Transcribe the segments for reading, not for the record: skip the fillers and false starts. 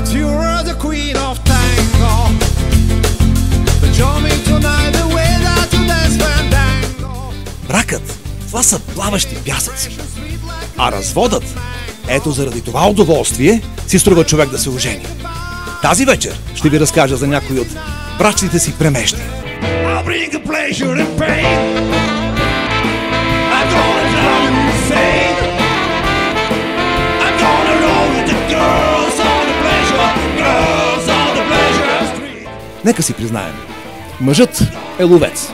But you were the queen of tango. But show me tonight the way that you dance fandango. Бракът, това са плаващи пясъци. А разводът, ето заради това удоволствие, си струва човек да се ожени. Тази вечер ще ви разкажа за някои от брачните си премежди. I'll bring the pleasure and pain. I'm gonna drive you insane. I'm gonna roll with the girls on the pleasure street. Нека си признаем, мъжът е ловец.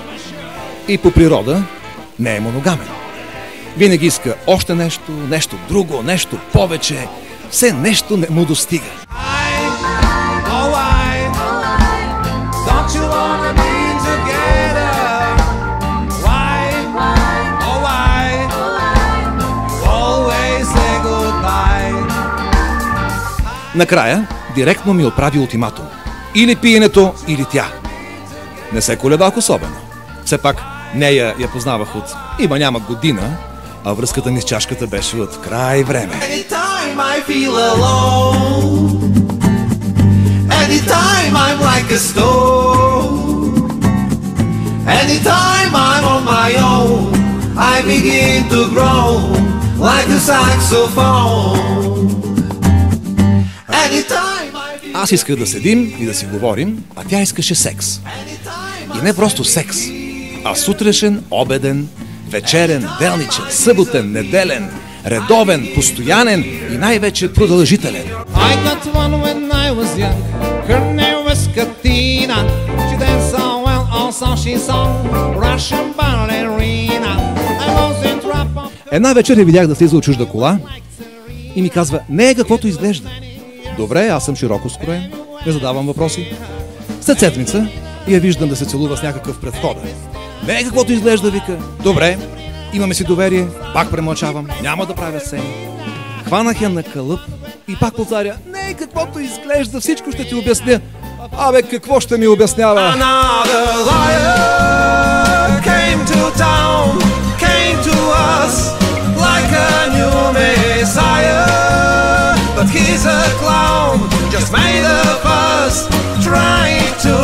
И по природа не е моногамен. Винаги иска още нещо, нещо друго, нещо повече. Все нещо не му достига. Накрая директно ми отправи ултиматум. Или пиенето, или тя. Не се колебах особено. Все пак нея я познавах от има-няма година, а връзката ми с чашката беше от край време. Anytime I feel alone, anytime I'm like a stone, anytime I'm on my own, I begin to grow like a saxophone. Аз исках да седим и да си говорим, а тя искаше секс. И не просто секс, а сутрешен, обеден, вечерен, делничен, съботен, неделен, редовен, постоянен и най-вече продължителен. I got one when I was young. Her name was Katina. She danced so well, also she sung Russian ballerina. I was in trouble. Една вечер я видях да слиза от чужда кола и ми казва, не е каквото изглежда. Добре, аз съм широко скроен, не задавам въпроси. След седмица я виждам да се целува с някакъв пред входа. Не е каквото изглежда, вика. Добре, имаме си доверие, пак премълчавам, няма да правя сцени. Хванах я на кълъп и пак повтаря, не е каквото изглежда, всичко ще ти обясня. Абе, какво ще ми обяснява? Another liar came to town, came to us like a new messiah. But he's a clown, just made a fuss, trying to